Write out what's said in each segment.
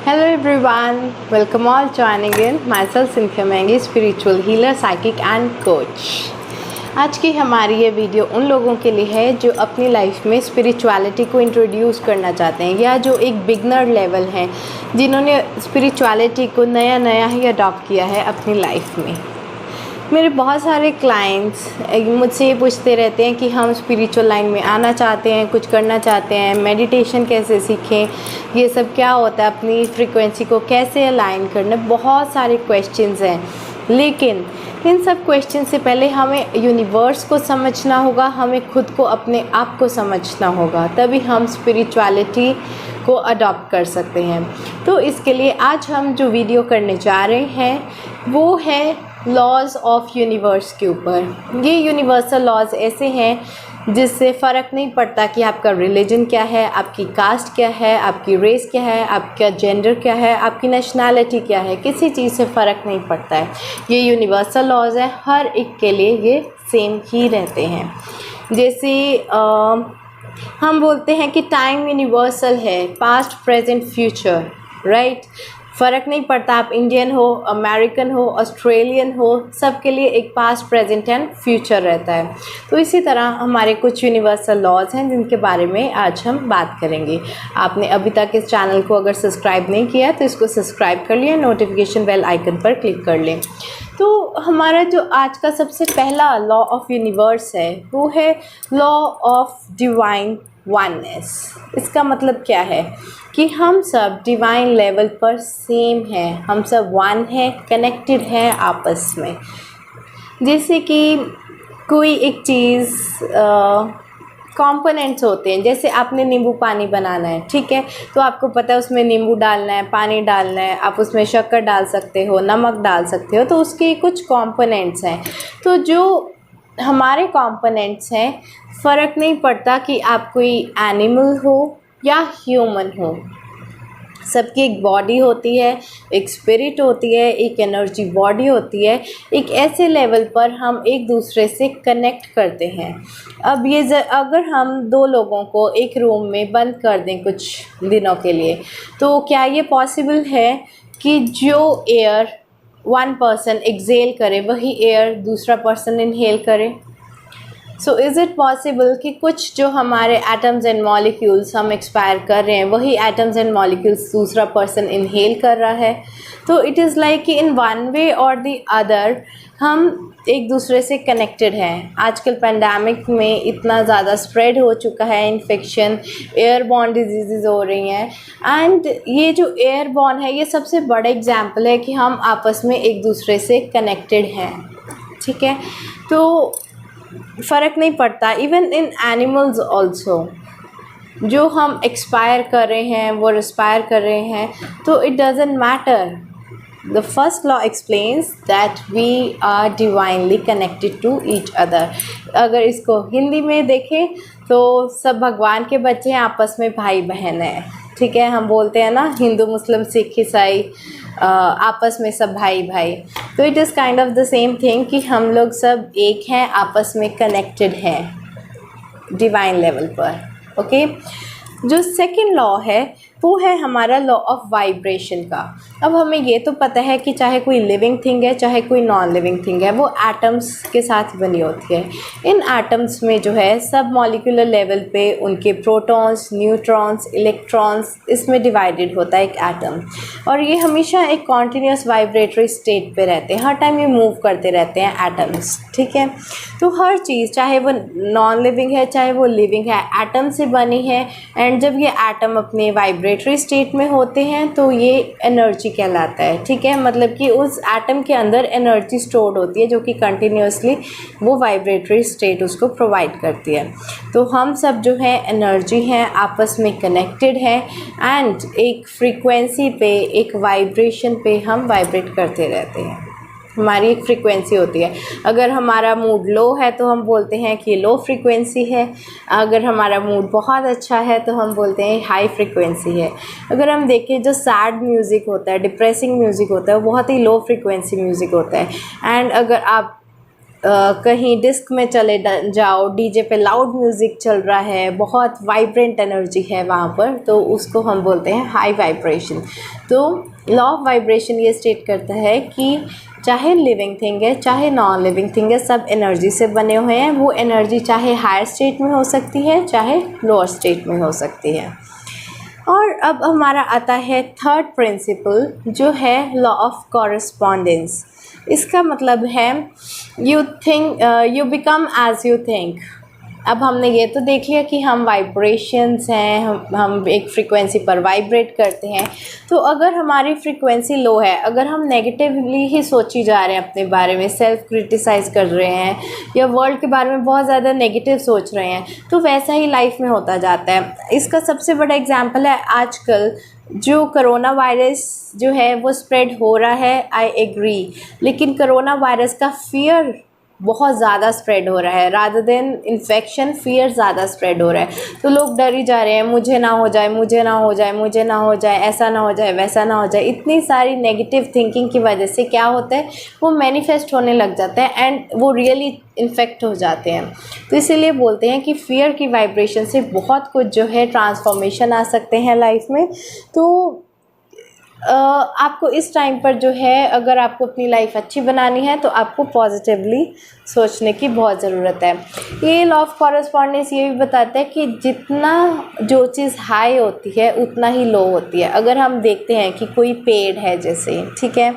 Hello everyone, welcome all joining in myself Cynthia Mengi, spiritual healer, psychic and coach। आज की हमारी ये video उन लोगों के लिए है जो अपनी लाइफ में स्पिरिचुअलिटी को इंट्रोड्यूस करना चाहते हैं या जो एक बिगनर लेवल हैं, जिन्होंने स्पिरिचुअलिटी को नया ही अडॉप्ट किया है अपनी लाइफ में। मेरे बहुत सारे क्लाइंट्स मुझसे ये पूछते रहते हैं कि हम स्पिरिचुअल लाइन में आना चाहते हैं, कुछ करना चाहते हैं, मेडिटेशन कैसे सीखें, ये सब क्या होता है, अपनी फ्रीक्वेंसी को कैसे अलाइन करना। बहुत सारे क्वेश्चंस हैं, लेकिन इन सब क्वेश्चन से पहले हमें यूनिवर्स को समझना होगा, हमें खुद को अपने आप को समझना होगा, तभी हम स्पिरिचुअलिटी को अडॉप्ट कर सकते हैं। तो इसके लिए आज हम जो वीडियो करने जा रहे हैं वो है लॉज ऑफ यूनिवर्स के ऊपर। ये यूनिवर्सल लॉज ऐसे हैं जिससे फ़र्क नहीं पड़ता कि आपका रिलीजन क्या है, आपकी कास्ट क्या है, आपकी रेस क्या है, आपका जेंडर क्या है, आपकी नेशनैलिटी क्या है, किसी चीज़ से फ़र्क नहीं पड़ता है। ये यूनिवर्सल लॉज है, हर एक के लिए ये सेम ही रहते हैं। जैसे हम बोलते हैं कि टाइम यूनिवर्सल है, पास्ट प्रेजेंट फ्यूचर, राइट। फ़र्क नहीं पड़ता आप इंडियन हो, अमेरिकन हो, ऑस्ट्रेलियन हो, सब के लिए एक पास्ट प्रेजेंट एंड फ्यूचर रहता है। तो इसी तरह हमारे कुछ यूनिवर्सल लॉज हैं जिनके बारे में आज हम बात करेंगे। आपने अभी तक इस चैनल को अगर सब्सक्राइब नहीं किया तो इसको सब्सक्राइब कर लिया, नोटिफिकेशन बेल आइकन पर क्लिक कर लें। तो हमारा जो आज का सबसे पहला लॉ ऑफ यूनिवर्स है वो है लॉ ऑफ डिवाइन वननेस। इसका मतलब क्या है कि हम सब डिवाइन लेवल पर सेम हैं, हम सब वन हैं, कनेक्टेड हैं आपस में। जैसे कि कोई एक चीज़ कंपोनेंट्स होते हैं, जैसे आपने नींबू पानी बनाना है, ठीक है, तो आपको पता है उसमें नींबू डालना है, पानी डालना है, आप उसमें शक्कर डाल सकते हो, नमक डाल सकते हो, तो उसके कुछ कंपोनेंट्स हैं। तो जो हमारे कंपोनेंट्स हैं, फ़र्क नहीं पड़ता कि आप कोई एनिमल हो या ह्यूमन हो, सबकी एक बॉडी होती है, एक स्पिरिट होती है, एक एनर्जी बॉडी होती है। एक ऐसे लेवल पर हम एक दूसरे से कनेक्ट करते हैं। अब ये अगर हम दो लोगों को एक रूम में बंद कर दें कुछ दिनों के लिए, तो क्या ये पॉसिबल है कि जो एयर वन पर्सन एक्सेल करे वही एयर दूसरा पर्सन इनहेल करे? सो इज़ इट पॉसिबल कि कुछ जो हमारे एटम्स एंड मॉलिक्यूल्स हम एक्सपायर कर रहे हैं वही एटम्स एंड मॉलिक्यूल्स दूसरा पर्सन इनहेल कर रहा है? तो इट इज़ लाइक कि इन वन वे और द अदर हम एक दूसरे से कनेक्टेड हैं। आजकल पेंडेमिक में इतना ज़्यादा स्प्रेड हो चुका है इन्फेक्शन, एयरबॉर्न डिजीज़ हो रही हैं, एंड ये जो एयरबॉर्न है ये सबसे बड़ा एग्जाम्पल है कि हम आपस में एक दूसरे से कनेक्टेड हैं, ठीक है। तो फ़र्क नहीं पड़ता, इवन इन एनिमल्स ऑल्सो, जो हम एक्सपायर कर रहे हैं वो रिस्पायर कर रहे हैं, तो it doesn't matter. The first law explains that we are divinely connected to each other. अगर इसको हिंदी में देखें तो सब भगवान के बच्चे हैं, आपस में भाई बहन हैं, ठीक है। हम बोलते हैं ना, हिंदू मुस्लिम सिख ईसाई आपस में सब भाई भाई। तो it is kind of the same thing कि हम लोग सब एक हैं, आपस में कनेक्टेड हैं डिवाइन लेवल पर, ओके। जो सेकंड लॉ है वो है हमारा लॉ ऑफ वाइब्रेशन का। अब हमें ये तो पता है कि चाहे कोई लिविंग थिंग है चाहे कोई नॉन लिविंग थिंग है, वो एटम्स के साथ बनी होती है। इन एटम्स में जो है सब मॉलिक्यूलर लेवल पे उनके प्रोटॉन्स, न्यूट्रॉन्स, इलेक्ट्रॉन्स, इसमें डिवाइडेड होता है एक एटम, और ये हमेशा एक कॉन्टीन्यूस वाइब्रेटरी स्टेट पे रहते हैं, हर टाइम ये मूव करते रहते हैं एटम्स, ठीक है। तो हर चीज़ चाहे वो नॉन लिविंग है चाहे वो लिविंग है, एटम से बनी है, एंड जब ये एटम अपने वाइब्रेटरी स्टेट में होते हैं तो ये एनर्जी कहलाता है, ठीक है। मतलब कि उस एटम के अंदर एनर्जी स्टोर्ड होती है जो कि कंटिन्यूसली वो वाइब्रेटरी स्टेट उसको प्रोवाइड करती है। तो हम सब जो है एनर्जी हैं, आपस में कनेक्टेड हैं, एंड एक फ्रीक्वेंसी पे, एक वाइब्रेशन पे हम वाइब्रेट करते रहते हैं। हमारी एक फ्रीक्वेंसी होती है। अगर हमारा मूड लो है तो हम बोलते हैं कि लो फ्रीक्वेंसी है, अगर हमारा मूड बहुत अच्छा है तो हम बोलते हैं हाई फ्रीक्वेंसी है। अगर हम देखें जो सैड म्यूज़िक होता है, डिप्रेसिंग म्यूज़िक होता है, वो बहुत ही लो फ्रीक्वेंसी म्यूज़िक होता है। एंड अगर आप कहीं डिस्क में चले जाओ, डीजे पे लाउड म्यूज़िक चल रहा है, बहुत वाइब्रेंट एनर्जी है वहाँ पर, तो उसको हम बोलते हैं हाई वाइब्रेशन। तो लॉ ऑफ वाइब्रेशन ये स्टेट करता है कि चाहे लिविंग थिंग है चाहे नॉन लिविंग थिंग है, सब एनर्जी से बने हुए हैं। वो एनर्जी चाहे हायर स्टेट में हो सकती है चाहे लोअर स्टेट में हो सकती है। और अब हमारा आता है थर्ड प्रिंसिपल, जो है लॉ ऑफ कॉरस्पॉन्डेंस। इसका मतलब है you think you become as you think. अब हमने ये तो देख लिया कि हम वाइब्रेशंस हैं, हम एक फ्रीक्वेंसी पर वाइब्रेट करते हैं। तो अगर हमारी फ्रीक्वेंसी लो है, अगर हम नेगेटिवली ही सोची जा रहे हैं अपने बारे में, सेल्फ क्रिटिसाइज़ कर रहे हैं या वर्ल्ड के बारे में बहुत ज़्यादा नेगेटिव सोच रहे हैं, तो वैसा ही लाइफ में होता जाता है। इसका सबसे बड़ा एग्जांपल है आजकल जो करोना वायरस जो है वो स्प्रेड हो रहा है, आई एग्री, लेकिन करोना वायरस का फियर बहुत ज़्यादा स्प्रेड हो रहा है, रादर देन इन्फेक्शन फियर ज़्यादा स्प्रेड हो रहा है। तो लोग डर ही जा रहे हैं, मुझे ना हो जाए, मुझे ना हो जाए, मुझे ना हो जाए, ऐसा ना हो जाए, वैसा ना हो जाए। इतनी सारी नेगेटिव थिंकिंग की वजह से क्या होता है, वो मैनिफेस्ट होने लग जाता है एंड वो रियली इन्फेक्ट हो जाते हैं। तो इसीलिए बोलते हैं कि फियर की वाइब्रेशन से बहुत कुछ जो है ट्रांसफॉर्मेशन आ सकते हैं लाइफ में। तो आपको इस टाइम पर जो है, अगर आपको अपनी लाइफ अच्छी बनानी है तो आपको पॉजिटिवली सोचने की बहुत ज़रूरत है। ये लॉ ऑफ कॉरस्पॉन्डेंस ये भी बताता है कि जितना जो चीज़ हाई होती है उतना ही लो होती है। अगर हम देखते हैं कि कोई पेड़ है जैसे, ठीक है,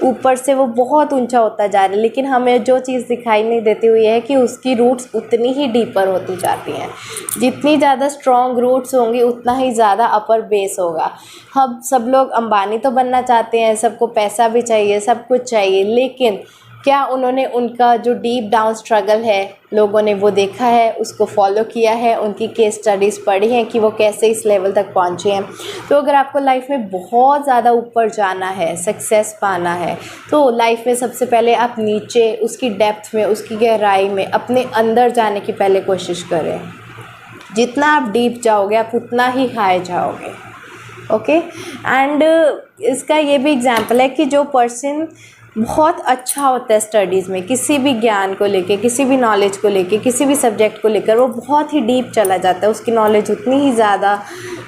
ऊपर से वो बहुत ऊंचा होता जा रहा है, लेकिन हमें जो चीज़ दिखाई नहीं देती हुई है कि उसकी रूट्स उतनी ही डीपर होती जाती हैं। जितनी ज़्यादा स्ट्रॉन्ग रूट्स होंगी उतना ही ज़्यादा अपर बेस होगा। हम सब लोग अंबानी तो बनना चाहते हैं, सबको पैसा भी चाहिए, सब कुछ चाहिए, लेकिन क्या उन्होंने उनका जो डीप डाउन स्ट्रगल है, लोगों ने वो देखा है, उसको फॉलो किया है, उनकी केस स्टडीज़ पढ़ी हैं कि वो कैसे इस लेवल तक पहुँचे हैं। तो अगर आपको लाइफ में बहुत ज़्यादा ऊपर जाना है, सक्सेस पाना है, तो लाइफ में सबसे पहले आप नीचे उसकी डेप्थ में, उसकी गहराई में, अपने अंदर जाने की पहले कोशिश करें। जितना आप डीप जाओगे आप उतना ही हाई जाओगे। ओके, एंड इसका ये भी एग्जांपल है कि जो पर्सन बहुत अच्छा होता है स्टडीज़ में, किसी भी ज्ञान को लेके, किसी भी नॉलेज को लेके, किसी भी सब्जेक्ट को लेकर, वो बहुत ही डीप चला जाता है, उसकी नॉलेज उतनी ही ज़्यादा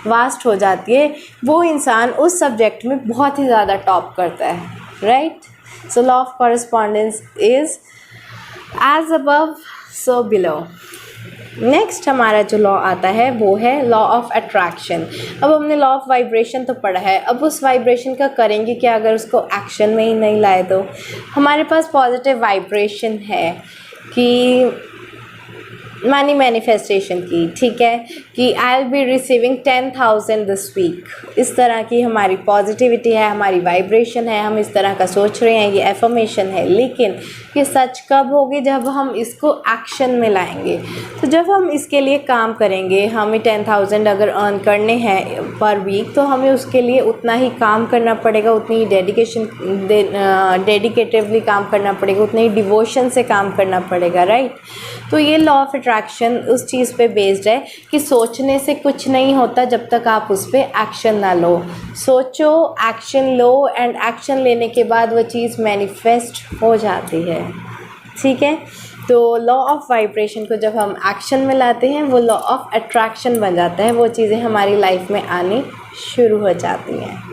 वास्ट हो जाती है, वो इंसान उस सब्जेक्ट में बहुत ही ज़्यादा टॉप करता है, right. So law of correspondence is as above so below. Next हमारा जो लॉ आता है वो है लॉ ऑफ अट्रैक्शन। अब हमने लॉ ऑफ वाइब्रेशन तो पढ़ा है, अब उस वाइब्रेशन का करेंगे क्या अगर उसको एक्शन में ही नहीं लाए तो। हमारे पास पॉजिटिव वाइब्रेशन है कि मनी मैनिफेस्टेशन की, ठीक है, कि I will be receiving 10,000 this week. इस तरह की हमारी पॉजिटिविटी है, हमारी वाइब्रेशन है, हम इस तरह का सोच रहे हैं, ये एफर्मेशन है। लेकिन ये सच कब होगी, जब हम इसको एक्शन में लाएंगे। तो जब हम इसके लिए काम करेंगे, हमें 10,000 अगर अर्न करने हैं पर वीक, तो हमें उसके लिए उतना ही काम करना पड़ेगा, उतनी ही डेडिकेटिवली काम करना पड़ेगा, उतने ही डिवोशन से काम करना पड़ेगा, राइट। तो ये लॉ ऑफ अट्रैक्शन उस चीज़ पे बेस्ड है कि सोचने से कुछ नहीं होता जब तक आप उस पर एक्शन ना लो। सोचो, एक्शन लो, एंड एक्शन लेने के बाद वो चीज़ मैनिफेस्ट हो जाती है, ठीक है। तो लॉ ऑफ वाइब्रेशन को जब हम एक्शन में लाते हैं, वो लॉ ऑफ अट्रैक्शन बन जाता है, वो चीज़ें हमारी लाइफ में आनी शुरू हो जाती हैं।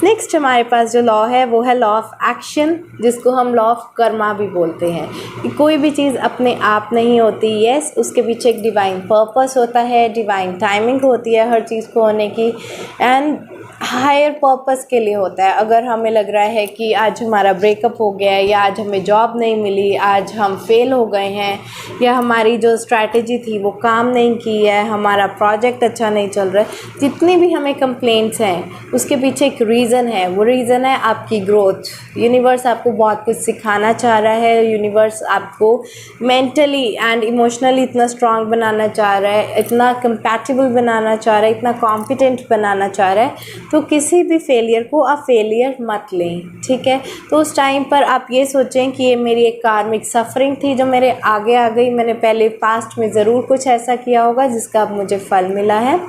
नेक्स्ट हमारे पास जो लॉ है वो है लॉ ऑफ एक्शन, जिसको हम लॉ ऑफ कर्मा भी बोलते हैं। कि कोई भी चीज़ अपने आप नहीं होती, यस, उसके पीछे एक डिवाइन पर्पस होता है, डिवाइन टाइमिंग होती है हर चीज़ को होने की, एंड हायर पर्पस के लिए होता है। अगर हमें लग रहा है कि आज हमारा ब्रेकअप हो गया है, या आज हमें जॉब नहीं मिली, आज हम फेल हो गए हैं, या हमारी जो स्ट्रैटेजी थी वो काम नहीं की है, हमारा प्रोजेक्ट अच्छा नहीं चल रहा है, जितनी भी हमें कंप्लेंट्स हैं उसके पीछे एक रीज़न है। वो रीज़न है आपकी ग्रोथ। यूनिवर्स आपको बहुत कुछ सिखाना चाह रहा है, यूनिवर्स आपको मेंटली एंड इमोशनली इतना स्ट्रांग बनाना चाह रहा है, इतना कंपैटिबल बनाना चाह रहा है, इतना कॉम्पिटेंट बनाना चाह रहा है। तो किसी भी फेलियर को आप फेलियर मत लें, ठीक है। तो उस टाइम पर आप ये सोचें कि ये मेरी एक कार्मिक सफरिंग थी जो मेरे आगे आ गई, मैंने पहले पास्ट में ज़रूर कुछ ऐसा किया होगा जिसका अब मुझे फल मिला है।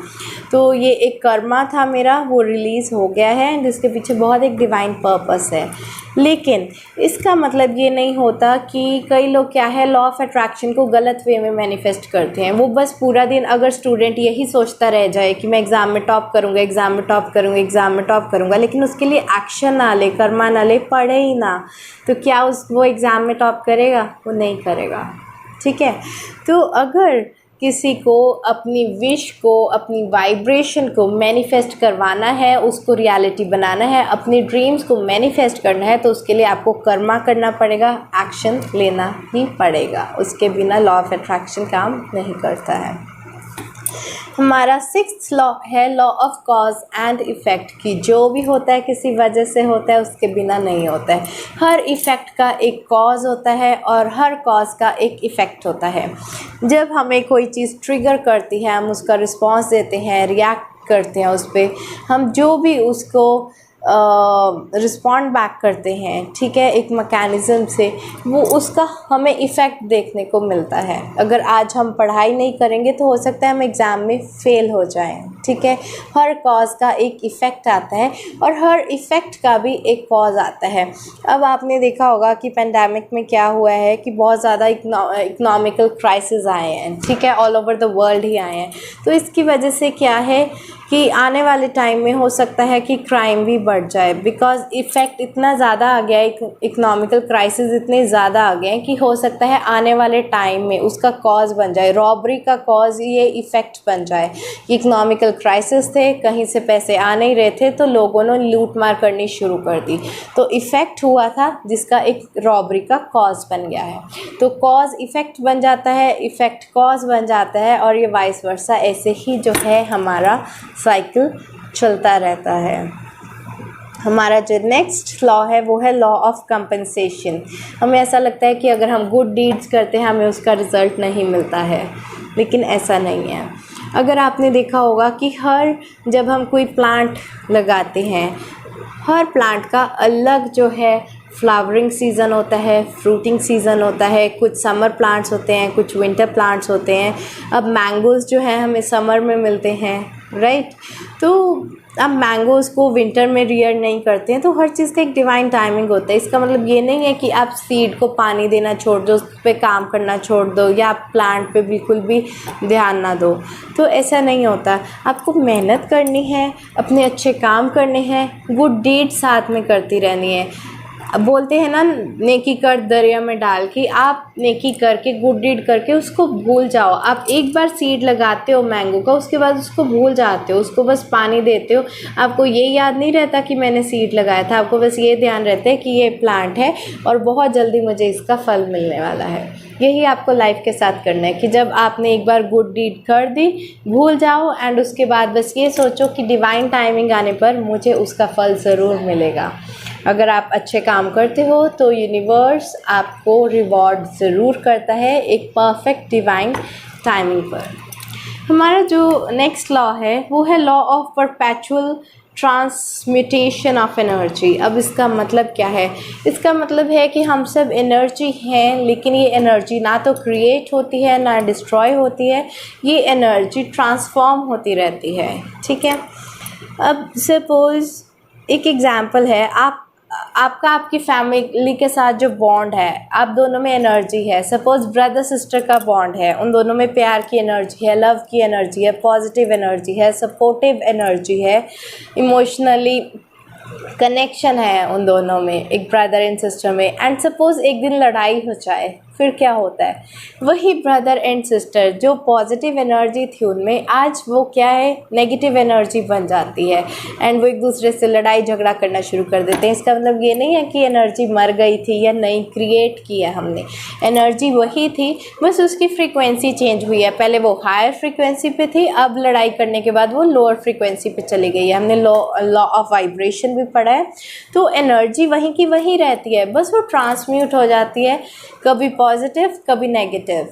तो ये एक कर्मा था मेरा, वो रिलीज़ हो गया है, जिसके पीछे बहुत एक डिवाइन पर्पस है। लेकिन इसका मतलब ये नहीं होता कि कई लोग क्या है लॉ ऑफ अट्रैक्शन को गलत वे में मैनिफेस्ट करते हैं। वो बस पूरा दिन अगर स्टूडेंट यही सोचता रह जाए कि मैं एग्ज़ाम में टॉप करूँगा, एग्ज़ाम में टॉप करूँगा, एग्ज़ाम में टॉप करूँगा, लेकिन उसके लिए एक्शन ना ले, कर्मा ना ले, पढ़े ही ना, तो क्या वो एग्ज़ाम में टॉप करेगा? वो नहीं करेगा। ठीक है, तो अगर किसी को अपनी विश को, अपनी वाइब्रेशन को मैनिफेस्ट करवाना है, उसको रियलिटी बनाना है, अपनी ड्रीम्स को मैनिफेस्ट करना है, तो उसके लिए आपको कर्मा करना पड़ेगा, एक्शन लेना ही पड़ेगा। उसके बिना लॉ ऑफ अट्रैक्शन काम नहीं करता है। हमारा 6th लॉ है law of cause and effect की जो भी होता है किसी वजह से होता है, उसके बिना नहीं होता है। हर इफ़ेक्ट का एक कॉज होता है और हर कॉज का एक इफ़ेक्ट होता है। जब हमें कोई चीज़ ट्रिगर करती है, हम उसका रिस्पॉन्स देते हैं, रिएक्ट करते हैं उस पर, हम जो भी उसको रिस्पॉन्ड बैक करते हैं, ठीक है, एक मैकेनिज़्म से, वो उसका हमें इफ़ेक्ट देखने को मिलता है। अगर आज हम पढ़ाई नहीं करेंगे तो हो सकता है हम एग्ज़ाम में फ़ेल हो जाएं, ठीक है। हर कॉज का एक इफ़ेक्ट आता है और हर इफ़ेक्ट का भी एक कॉज आता है। अब आपने देखा होगा कि पेंडेमिक में क्या हुआ है कि बहुत ज़्यादा इकोनॉमिकल क्राइसिस आए हैं, ठीक है, ऑल ओवर द वर्ल्ड ही आए हैं। तो इसकी वजह से क्या है कि आने वाले टाइम में हो सकता है कि क्राइम भी बढ़ जाए, बिकॉज़ इफ़ेक्ट इतना ज़्यादा आ गया है, इकोनॉमिकल क्राइसिस इतने ज़्यादा आ गए हैं कि हो सकता है आने वाले टाइम में उसका कॉज बन जाए, रॉबरी का कॉज ये इफ़ेक्ट बन जाए। इकोनॉमिकल क्राइसिस थे, कहीं से पैसे आ नहीं रहे थे, तो लोगों ने लूट मार करनी शुरू कर दी, तो इफ़ेक्ट हुआ था जिसका एक रॉबरी का कॉज बन गया है। तो कॉज इफ़ेक्ट बन जाता है, इफ़ेक्ट कॉज बन जाता है, और ये वाइस वर्सा ऐसे ही जो है हमारा साइकिल चलता रहता है। हमारा जो नेक्स्ट लॉ है वो है लॉ ऑफ कंपनसेशन। हमें ऐसा लगता है कि अगर हम गुड डीड्स करते हैं हमें उसका रिज़ल्ट नहीं मिलता है, लेकिन ऐसा नहीं है। अगर आपने देखा होगा कि जब हम कोई प्लांट लगाते हैं, हर प्लांट का अलग जो है फ्लावरिंग सीज़न होता है, फ्रूटिंग सीज़न होता है, कुछ समर प्लांट्स होते हैं, कुछ विंटर प्लांट्स होते हैं। अब मैंगोज़ जो है हमें समर में मिलते हैं, राइट। तो अब मैंगोज़ को विंटर में रियर नहीं करते हैं, तो हर चीज़ का एक डिवाइन टाइमिंग होता है। इसका मतलब ये नहीं है कि आप सीड को पानी देना छोड़ दो, उस पर काम करना छोड़ दो, या आप प्लांट पे बिल्कुल भी ध्यान ना दो, तो ऐसा नहीं होता। आपको मेहनत करनी है, अपने अच्छे काम करने हैं, गुड डीड साथ में करती रहनी है। अब बोलते हैं ना, नेकी कर दरिया में डाल, कि आप नेकी करके गुड डीड करके उसको भूल जाओ। आप एक बार सीड लगाते हो मैंगो का, उसके बाद उसको भूल जाते हो, उसको बस पानी देते हो, आपको ये याद नहीं रहता कि मैंने सीड लगाया था, आपको बस ये ध्यान रहता है कि ये प्लांट है और बहुत जल्दी मुझे इसका फल मिलने वाला है। यही आपको लाइफ के साथ करना है कि जब आपने एक बार गुड डीड कर दी, भूल जाओ, एंड उसके बाद बस ये सोचो कि डिवाइन टाइमिंग आने पर मुझे उसका फल ज़रूर मिलेगा। अगर आप अच्छे काम करते हो तो यूनिवर्स आपको रिवॉर्ड ज़रूर करता है एक परफेक्ट डिवाइन टाइमिंग पर। हमारा जो नेक्स्ट लॉ है वो है law of perpetual transmutation of energy. अब इसका मतलब क्या है? इसका मतलब है कि हम सब एनर्जी हैं, लेकिन ये एनर्जी ना तो क्रिएट होती है ना डिस्ट्रॉय होती है, ये एनर्जी ट्रांसफॉर्म होती रहती है, ठीक है। अब सपोज़ एक एग्ज़ाम्पल है, आपकी फैमिली के साथ जो बॉन्ड है, आप दोनों में एनर्जी है, सपोज़ ब्रदर सिस्टर का बॉन्ड है, उन दोनों में प्यार की एनर्जी है, लव की एनर्जी है, पॉजिटिव एनर्जी है, सपोर्टिव एनर्जी है, इमोशनली कनेक्शन है उन दोनों में, एक ब्रदर एंड सिस्टर में। एंड सपोज़ एक दिन लड़ाई हो जाए, फिर क्या होता है? वही ब्रदर एंड सिस्टर जो पॉजिटिव एनर्जी थी उनमें, आज वो क्या है, नेगेटिव एनर्जी बन जाती है, एंड वो एक दूसरे से लड़ाई झगड़ा करना शुरू कर देते हैं। इसका मतलब ये नहीं है कि एनर्जी मर गई थी या नहीं क्रिएट किया हमने, एनर्जी वही थी, बस उसकी फ्रीक्वेंसी चेंज हुई है। पहले वो हायर फ्रीक्वेंसी पे थी, अब लड़ाई करने के बाद वो लोअर फ्रीक्वेंसी पे चली गई है। हमने लॉ ऑफ वाइब्रेशन भी पढ़ा है। तो एनर्जी वहीं की वहीं रहती है, बस वो ट्रांसम्यूट हो जाती है, कभी पॉजिटिव कभी नेगेटिव।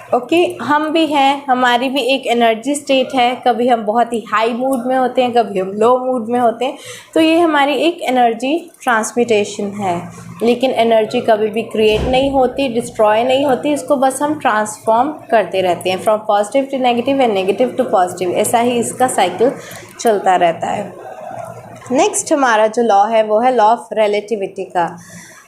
ओके हम भी हैं, हमारी भी एक एनर्जी स्टेट है, कभी हम बहुत ही हाई मूड में होते हैं, कभी हम लो मूड में होते हैं, तो ये हमारी एक एनर्जी ट्रांसमिटेशन है। लेकिन एनर्जी कभी भी क्रिएट नहीं होती, डिस्ट्रॉय नहीं होती, इसको बस हम ट्रांसफॉर्म करते रहते हैं from positive to negative and negative to positive, ऐसा ही इसका साइकिल चलता रहता है। नेक्स्ट हमारा जो लॉ है वो है लॉ ऑफ रिलेटिविटी का।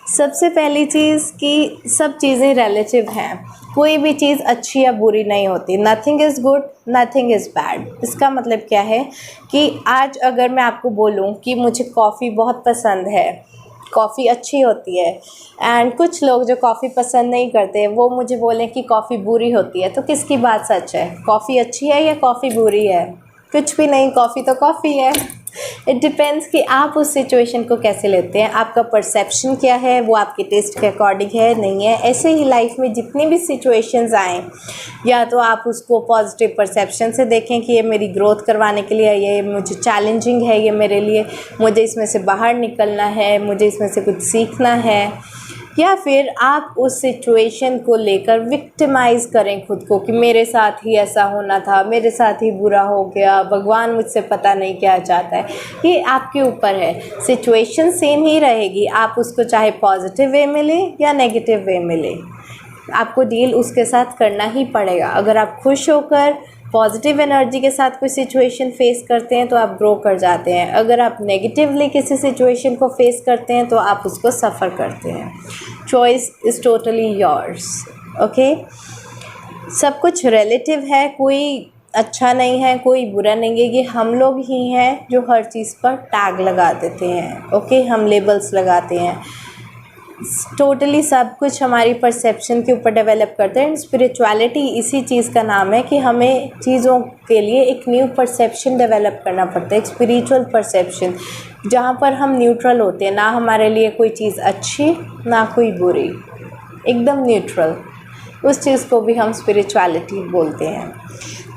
सबसे पहली चीज़ कि सब चीज़ें रिलेटिव हैं, कोई भी चीज़ अच्छी या बुरी नहीं होती। Nothing is good, nothing is bad. इसका मतलब क्या है कि आज अगर मैं आपको बोलूं कि मुझे कॉफ़ी बहुत पसंद है, कॉफ़ी अच्छी होती है, एंड कुछ लोग जो कॉफ़ी पसंद नहीं करते वो मुझे बोलें कि कॉफ़ी बुरी होती है, तो किसकी बात सच है? कॉफ़ी अच्छी है या कॉफ़ी बुरी है? कुछ भी नहीं, कॉफ़ी तो कॉफ़ी है। इट डिपेंड्स कि आप उस सिचुएशन को कैसे लेते हैं, आपका परसेप्शन क्या है, वो आपके टेस्ट के अकॉर्डिंग है नहीं है। ऐसे ही लाइफ में जितनी भी सिचुएशंस आएँ, या तो आप उसको पॉजिटिव परसेप्शन से देखें कि ये मेरी ग्रोथ करवाने के लिए है, ये मुझे चैलेंजिंग है, ये मेरे लिए, मुझे इसमें से बाहर निकलना है, मुझे इसमें से कुछ सीखना है। या फिर आप उस सिचुएशन को लेकर विक्टिमाइज़ करें खुद को कि मेरे साथ ही ऐसा होना था, मेरे साथ ही बुरा हो गया, भगवान मुझसे पता नहीं क्या चाहता है। ये आपके ऊपर है, सिचुएशन सेम ही रहेगी, आप उसको चाहे पॉजिटिव वे में लें या नेगेटिव वे में लें, आपको डील उसके साथ करना ही पड़ेगा। अगर आप खुश होकर पॉजिटिव एनर्जी के साथ कोई सिचुएशन फेस करते हैं तो आप ग्रो कर जाते हैं, अगर आप नेगेटिवली किसी सिचुएशन को फेस करते हैं तो आप उसको सफ़र करते हैं। Choice is totally yours. Okay, सब कुछ रिलेटिव है, कोई अच्छा नहीं है, कोई बुरा नहीं है, ये हम लोग ही हैं जो हर चीज़ पर टैग लगा देते हैं। ओके, हम लेबल्स लगाते हैं। टोटली सब कुछ हमारी परसेप्शन के ऊपर डेवलप करते हैं। स्पिरिचुअलिटी इसी चीज़ का नाम है कि हमें चीज़ों के लिए एक न्यू परसेप्शन डेवलप करना पड़ता है, एक स्पिरिचुअल परसेप्शन, जहाँ पर हम न्यूट्रल होते हैं, ना हमारे लिए कोई चीज़ अच्छी ना कोई बुरी, एकदम न्यूट्रल। उस चीज़ को भी हम स्पिरिचुअलिटी बोलते हैं।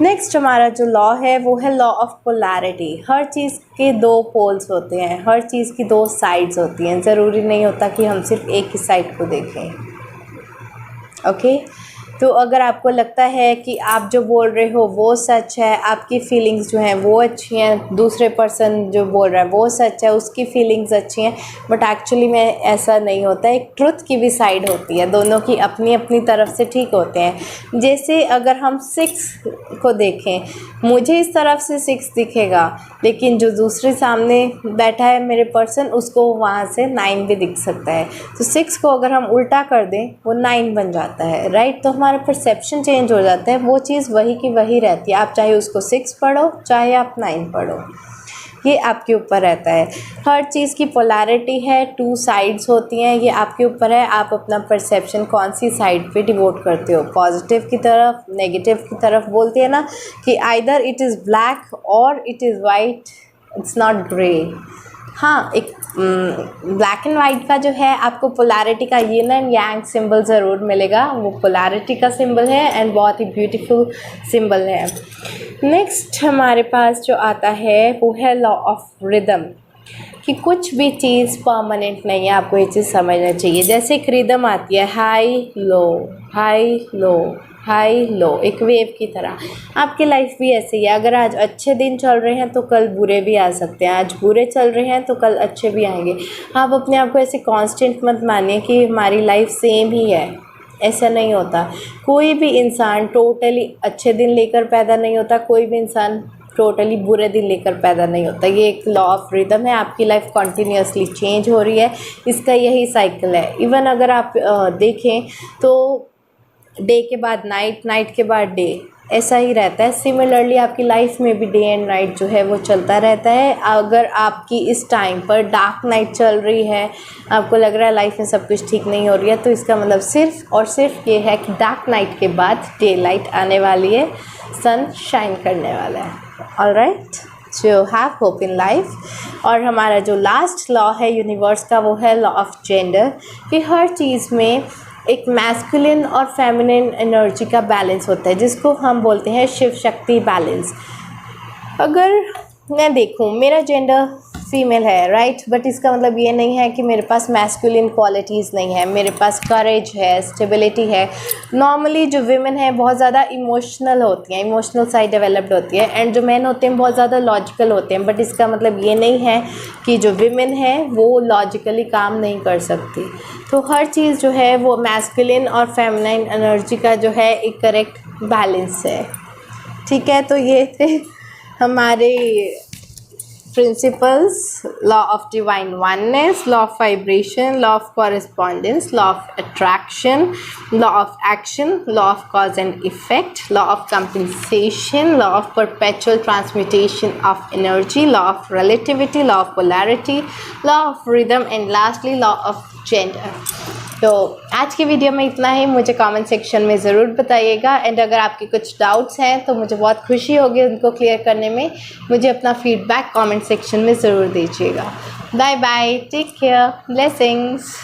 नेक्स्ट हमारा जो लॉ है वो है लॉ ऑफ पोलैरिटी। हर चीज़ के दो पोल्स होते हैं, हर चीज़ की दो साइड्स होती हैं, ज़रूरी नहीं होता कि हम सिर्फ एक ही साइड को देखें। ओके, तो अगर आपको लगता है कि आप जो बोल रहे हो वो सच है, आपकी फीलिंग्स जो हैं वो अच्छी हैं, दूसरे पर्सन जो बोल रहा है वो सच है, उसकी फीलिंग्स अच्छी हैं, बट एक्चुअली में ऐसा नहीं होता है। एक ट्रुथ की भी साइड होती है, दोनों की अपनी अपनी तरफ से ठीक होते हैं। जैसे अगर हम 6 को देखें, मुझे इस तरफ से 6 दिखेगा, लेकिन जो दूसरे सामने बैठा है मेरे पर्सन, उसको वहाँ से 9 भी दिख सकता है। तो 6 को अगर हम उल्टा कर दें वो 9 बन जाता है, राइट। तो हमारा परसेप्शन चेंज हो जाता है, वो चीज़ वही की वही रहती है, आप चाहे उसको 6 पढ़ो चाहे आप 9 पढ़ो, ये आपके ऊपर रहता है। हर चीज़ की पोलैरिटी है, 2 साइड्स होती हैं, ये आपके ऊपर है, आप अपना परसेप्शन कौन सी साइड पे डिवोट करते हो, पॉजिटिव की तरफ, नेगेटिव की तरफ। बोलते हैं ना कि आइदर इट इज़ ब्लैक और it is white, it's not grey. हाँ, एक ब्लैक एंड वाइट का जो है आपको पोलैरिटी का यिन एंड यांग सिंबल ज़रूर मिलेगा, वो पोलैरिटी का सिंबल है एंड बहुत ही ब्यूटीफुल सिंबल है। नेक्स्ट हमारे पास जो आता है वो है लॉ ऑफ रिदम, कि कुछ भी चीज़ परमानेंट नहीं है, आपको ये चीज़ समझना चाहिए। जैसे एक रिदम आती है, high low high low high low, एक वेव की तरह। आपकी लाइफ भी ऐसी है, अगर आज अच्छे दिन चल रहे हैं तो कल बुरे भी आ सकते हैं, आज बुरे चल रहे हैं तो कल अच्छे भी आएंगे। आप अपने आप को ऐसे कांस्टेंट मत मानिए कि हमारी लाइफ सेम ही है, ऐसा नहीं होता। कोई भी इंसान टोटली अच्छे दिन लेकर पैदा नहीं होता, कोई भी इंसान टोटली बुरे दिन लेकर पैदा नहीं होता। ये एक लॉ ऑफ रिदम है, आपकी लाइफ कॉन्टीन्यूसली चेंज हो रही है, इसका यही साइकिल है। इवन अगर आप देखें तो डे के बाद नाइट, नाइट के बाद डे, ऐसा ही रहता है। सिमिलरली आपकी लाइफ में भी डे एंड नाइट जो है वो चलता रहता है। अगर आपकी इस टाइम पर डार्क नाइट चल रही है, आपको लग रहा है लाइफ में सब कुछ ठीक नहीं हो रही है, तो इसका मतलब सिर्फ और सिर्फ ये है कि डार्क नाइट के बाद डे लाइट आने वाली है, सन शाइन करने वाला है। Alright, so have hope in life. और हमारा जो लास्ट लॉ है यूनिवर्स का वो है लॉ ऑफ जेंडर, कि हर चीज़ में एक मैस्कुलिन और फेमिनिन एनर्जी का बैलेंस होता है, जिसको हम बोलते हैं शिव शक्ति बैलेंस। अगर मैं देखूं, मेरा जेंडर फीमेल है, राइट, बट इसका मतलब ये नहीं है कि मेरे पास मैस्कुलिन क्वालिटीज़ नहीं है, मेरे पास करेज है, स्टेबिलिटी है। नॉर्मली जो विमेन है बहुत ज़्यादा इमोशनल होती हैं, इमोशनल साइड डेवलप्ड होती है, एंड जो मैन होते हैं बहुत ज़्यादा लॉजिकल होते हैं, बट इसका मतलब ये नहीं है कि जो विमेन है वो लॉजिकली काम नहीं कर सकती। तो हर चीज़ जो है वो मैस्कुलिन और फेमिनाइन एनर्जी का जो है एक करेक्ट बैलेंस है, ठीक है। तो ये थे हमारे principles: law of divine oneness, law of vibration, law of correspondence, law of attraction, law of action, law of cause and effect, law of compensation, law of perpetual transmutation of energy, law of relativity, law of polarity, law of rhythm, and lastly law of gender. तो आज की video में इतना ही। मुझे comment section में ज़रूर बताइएगा, and अगर आपके कुछ डाउट्स हैं तो मुझे बहुत खुशी होगी उनको क्लियर करने में। मुझे अपना फीडबैक कमेंट सेक्शन में ज़रूर दीजिएगा। Bye bye, take care, blessings.